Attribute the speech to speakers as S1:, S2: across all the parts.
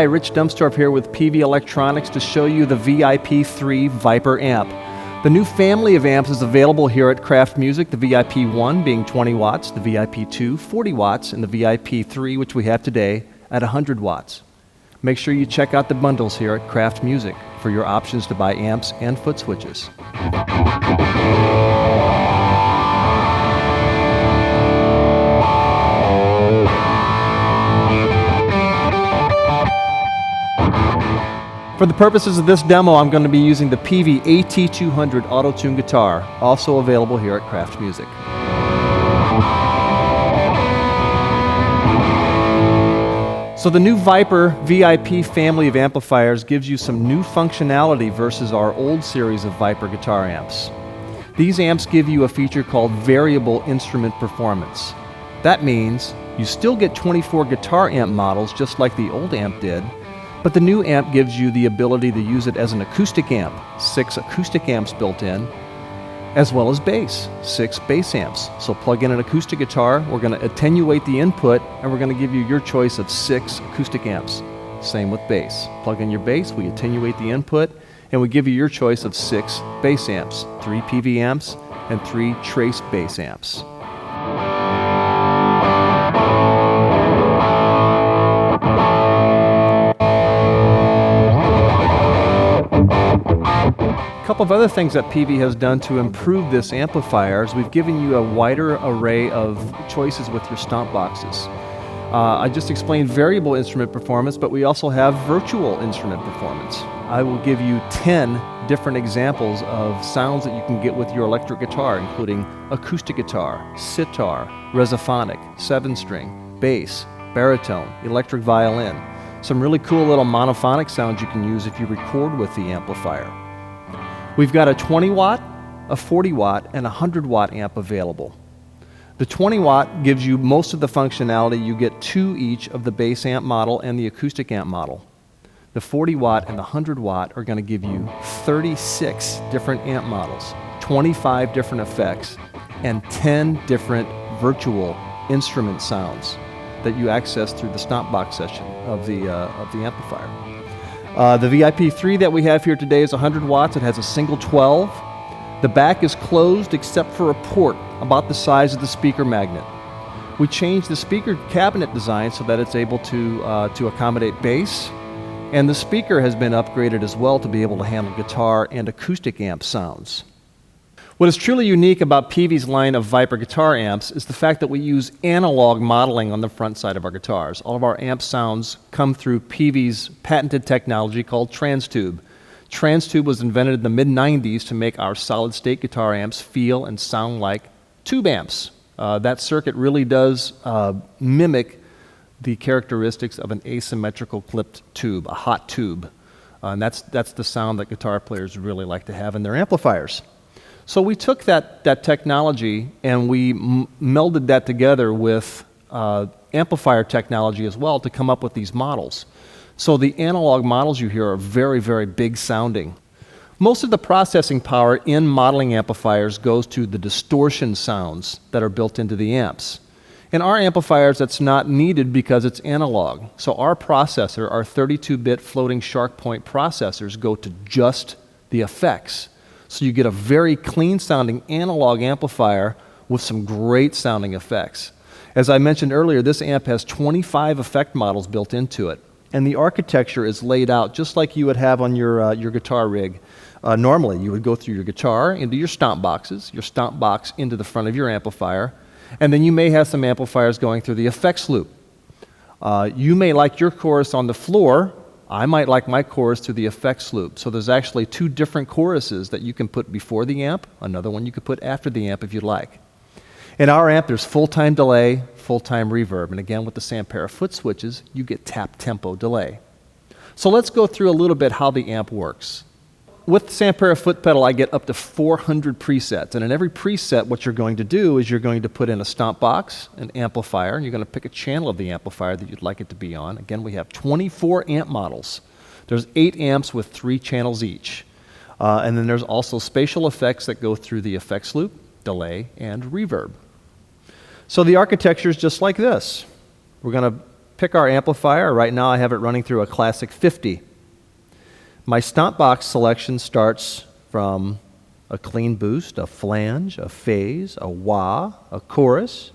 S1: Hi, Rich Dumstorff here with Peavey Electronics to show you the VIP-3 Vypyr amp. The new family of amps is available here at Kraft Music, the VIP-1 being 20 watts, the VIP-2 40 watts, and the VIP-3, which we have today, at 100 watts. Make sure you check out the bundles here at Kraft Music for your options to buy amps and foot switches. For the purposes of this demo, I'm going to be using the Peavey AT200 auto-tune guitar, also available here at Kraft Music. So the new Vypyr VIP family of amplifiers gives you some new functionality versus our old series of Vypyr guitar amps. These amps give you a feature called variable instrument performance. That means you still get 24 guitar amp models just like the old amp did, but the new amp gives you the ability to use it as an acoustic amp, 6 acoustic amps built in, as well as bass, 6 bass amps. So plug in an acoustic guitar, we're going to attenuate the input, and we're going to give you your choice of 6 acoustic amps. Same with bass. Plug in your bass, we attenuate the input, and we give you your choice of 6 bass amps, 3 Peavey amps, and 3 trace bass amps. A couple of other things that Peavey has done to improve this amplifier is we've given you a wider array of choices with your stomp boxes. I just explained variable instrument performance, but we also have virtual instrument performance. I will give you 10 different examples of sounds that you can get with your electric guitar, including acoustic guitar, sitar, resophonic, 7-string, bass, baritone, electric violin. Some really cool little monophonic sounds you can use if you record with the amplifier. We've got a 20 watt, a 40 watt, and a 100 watt amp available. The 20 watt gives you most of the functionality. You get 2 each of the bass amp model and the acoustic amp model. The 40 watt and the 100 watt are going to give you 36 different amp models, 25 different effects, and 10 different virtual instrument sounds that you access through the stomp box session of the amplifier. The VIP-3 that we have here today is 100 watts. It has a single 12. The back is closed except for a port about the size of the speaker magnet. We changed the speaker cabinet design so that it's able to accommodate bass, and the speaker has been upgraded as well to be able to handle guitar and acoustic amp sounds. What is truly unique about Peavey's line of Vypyr guitar amps is the fact that we use analog modeling on the front side of our guitars. All of our amp sounds come through Peavey's patented technology called TransTube. TransTube was invented in the mid-90s to make our solid-state guitar amps feel and sound like tube amps. That circuit really does mimic the characteristics of an asymmetrical clipped tube, a hot tube. And that's the sound that guitar players really like to have in their amplifiers. So we took that technology and we melded that together with amplifier technology as well to come up with these models. So the analog models you hear are very, very big sounding. Most of the processing power in modeling amplifiers goes to the distortion sounds that are built into the amps. In our amplifiers, that's not needed because it's analog. So our processor, our 32-bit floating shark point processors, go to just the effects. So you get a very clean sounding analog amplifier with some great sounding effects. As I mentioned earlier, this amp has 25 effect models built into it. And the architecture is laid out just like you would have on your guitar rig. Normally, you would go through your guitar into your stomp boxes, your stomp box into the front of your amplifier, and then you may have some amplifiers going through the effects loop. You may like your chorus on the floor. I might like my chorus through the effects loop. So there's actually 2 different choruses that you can put before the amp, another one you could put after the amp if you'd like. In our amp, there's full-time delay, full-time reverb, and again with the Amplifier foot switches, you get tap tempo delay. So let's go through a little bit how the amp works. With the Amplifier foot pedal, I get up to 400 presets, and in every preset, what you're going to do is you're going to put in a stomp box, an amplifier, and you're going to pick a channel of the amplifier that you'd like it to be on. Again, we have 24 amp models. There's 8 amps with 3 channels each. And then there's also spatial effects that go through the effects loop, delay, and reverb. So the architecture is just like this. We're going to pick our amplifier. Right now I have it running through a Classic 50. My stomp box selection starts from a clean boost, a flange, a phase, a wah, a chorus,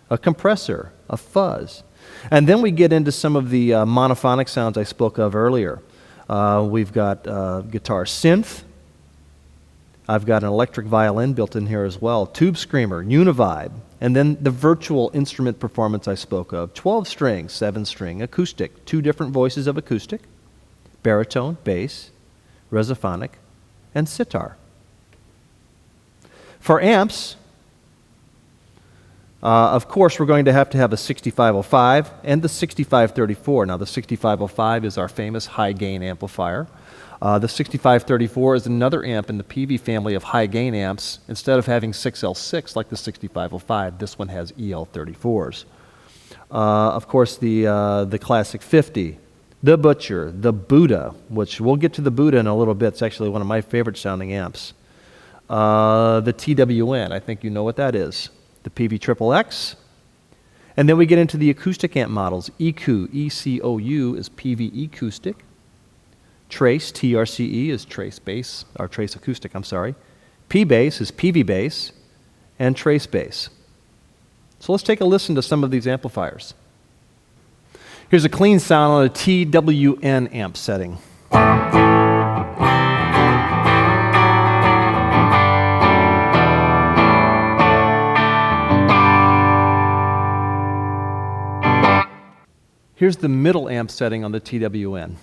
S1: a compressor, a fuzz. And then we get into some of the monophonic sounds I spoke of earlier. We've got guitar synth. I've got an electric violin built in here as well, tube screamer, univibe, and then the virtual instrument performance I spoke of, 12-string, 7-string, acoustic, 2 different voices of acoustic, baritone, bass, resophonic, and sitar. For amps, of course, we're going to have a 6505 and the 6534. Now, the 6505 is our famous high-gain amplifier. The 6534 is another amp in the Peavey family of high-gain amps. Instead of having 6L6 like the 6505, this one has EL34s. Of course, the Classic 50, the Butcher, the Buddha, which we'll get to the Buddha in a little bit. It's actually one of my favorite sounding amps. The TWN, I think you know what that is. The Peavey XXX. And then we get into the acoustic amp models. ECOU, E-C-O-U, is Peavey acoustic. Trace, TRCE, is Trace bass, or Trace acoustic, I'm sorry. P-bass is Peavey bass, and Trace bass. So let's take a listen to some of these amplifiers. Here's a clean sound on a TWN amp setting. Here's the middle amp setting on the TWN.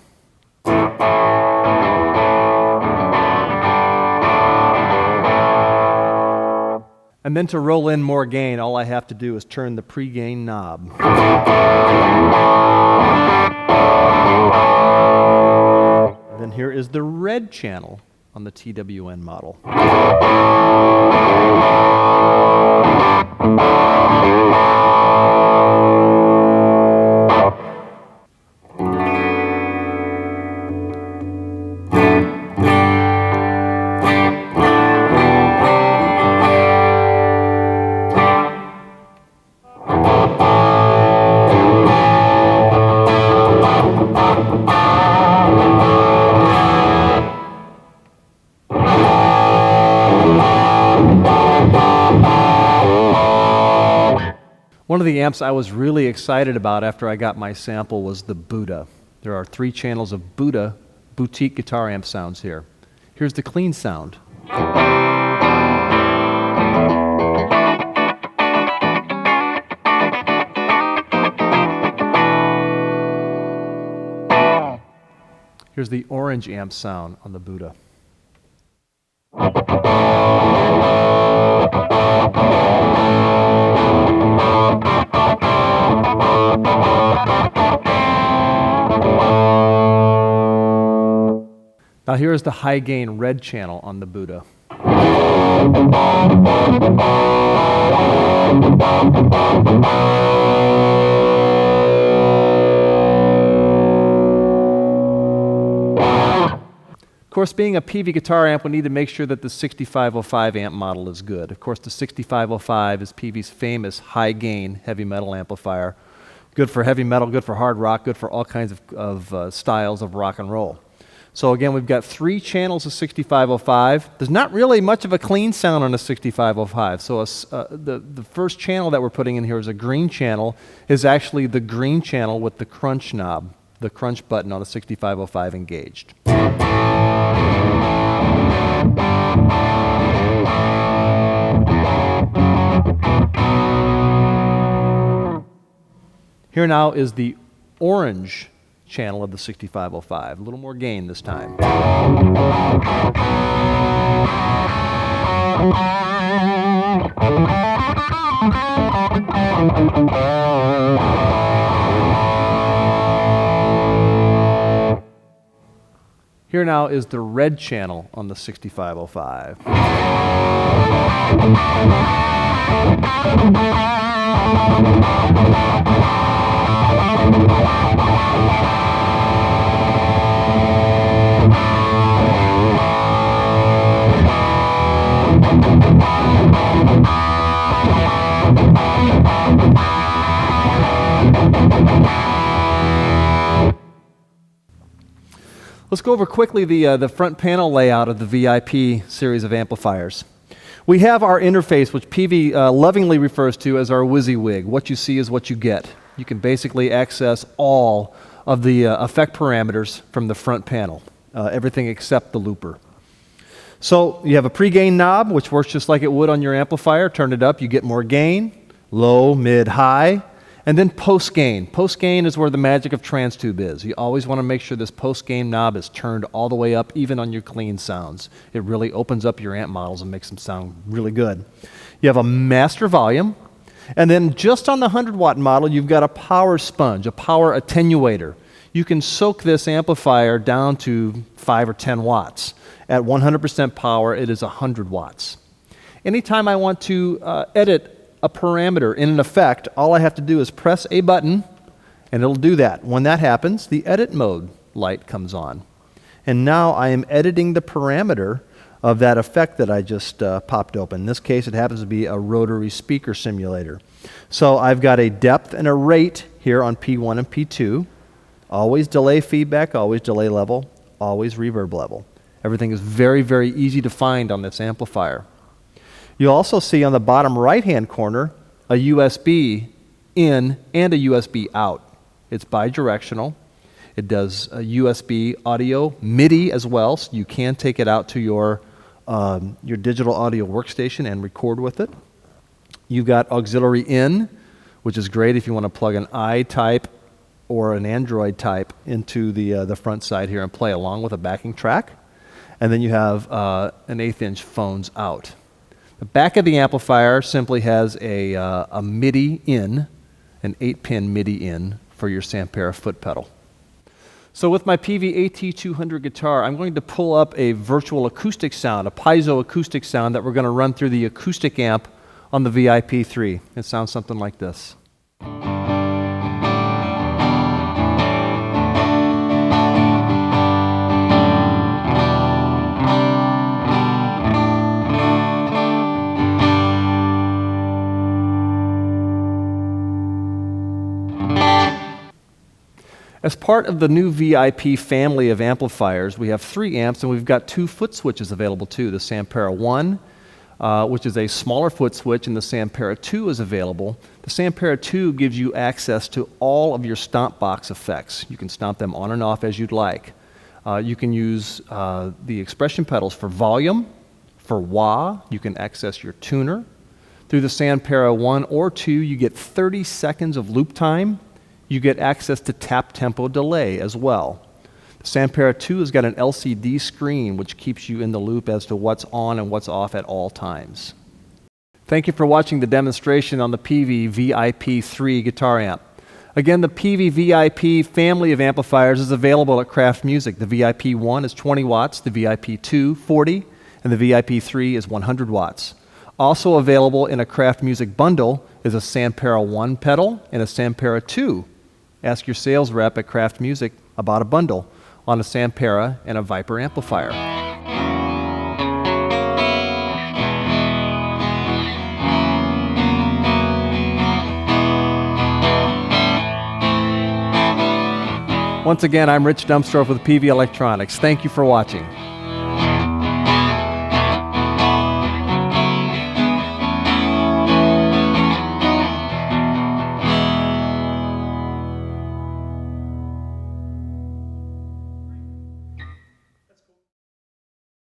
S1: And then to roll in more gain, all I have to do is turn the pre-gain knob. Then here is the red channel on the TWN model. One of the amps I was really excited about after I got my sample was the Buddha. There are 3 channels of Buddha boutique guitar amp sounds here. Here's the clean sound. Here's the orange amp sound on the Buddha. Now here is the high gain red channel on the Buddha. Of course, being a Peavey guitar amp, we need to make sure that the 6505 amp model is good. Of course, the 6505 is Peavey's famous high-gain heavy metal amplifier. Good for heavy metal, good for hard rock, good for all kinds of styles of rock and roll. So again, we've got 3 channels of 6505. There's not really much of a clean sound on a 6505. So the first channel that we're putting in here is a green channel, is actually the green channel with the crunch knob, the crunch button on the 6505 engaged. Here now is the orange channel of the 6505. A little more gain this time. Here now is the red channel on the 6505. Let's go over quickly the front panel layout of the VIP series of amplifiers. We have our interface, which Peavey lovingly refers to as our WYSIWYG. What you see is what you get. You can basically access all of the effect parameters from the front panel, everything except the looper. So you have a pre-gain knob, which works just like it would on your amplifier. Turn it up, you get more gain, low, mid, high, and then post-gain. Post-gain is where the magic of TransTube is. You always want to make sure this post-gain knob is turned all the way up, even on your clean sounds. It really opens up your amp models and makes them sound really good. You have a master volume, and then just on the 100-watt model, you've got a power sponge, a power attenuator. You can soak this amplifier down to 5 or 10 watts. At 100% power, it is 100 watts. Anytime I want to edit a parameter in an effect, all I have to do is press a button, and it'll do that. When that happens, the edit mode light comes on. And now I am editing the parameter of that effect that I just popped open. In this case, it happens to be a rotary speaker simulator. So I've got a depth and a rate here on P1 and P2. Always delay feedback, always delay level, always reverb level. Everything is very, very easy to find on this amplifier. You'll also see on the bottom right-hand corner a USB in and a USB out. It's bidirectional. It does a USB audio, MIDI as well, so you can take it out to your digital audio workstation and record with it. You've got auxiliary in, which is great if you want to plug an I-type or an Android type into the front side here and play along with a backing track. And then you have an 1/8-inch phones out. The back of the amplifier simply has a MIDI in, an 8-pin MIDI in for your Sampera foot pedal. So with my Peavey AT200 guitar, I'm going to pull up a virtual acoustic sound, a piezo acoustic sound that we're going to run through the acoustic amp on the VIP3. It sounds something like this. As part of the new VIP family of amplifiers, we have 3 amps, and we've got 2 foot switches available too. The Sampera 1, which is a smaller foot switch, and the Sampera 2 is available. The Sampera 2 gives you access to all of your stomp box effects. You can stomp them on and off as you'd like. You can use the expression pedals for volume, for wah. You can access your tuner. Through the Sampera 1 or 2, you get 30 seconds of loop time. You get access to tap tempo delay as well. The Sampera 2 has got an LCD screen which keeps you in the loop as to what's on and what's off at all times. Thank you for watching the demonstration on the Peavey VIP-3 guitar amp. Again, the Peavey VIP family of amplifiers is available at Kraft Music. The VIP-1 is 20 watts, the VIP-2 40, and the VIP-3 is 100 watts. Also available in a Kraft Music bundle is a Sampera 1 pedal and a Sampera 2. Ask your sales rep at Kraft Music about a bundle on a Sampera and a Vypyr amplifier. Once again, I'm Rich Dumstorff with Peavey Electronics. Thank you for watching.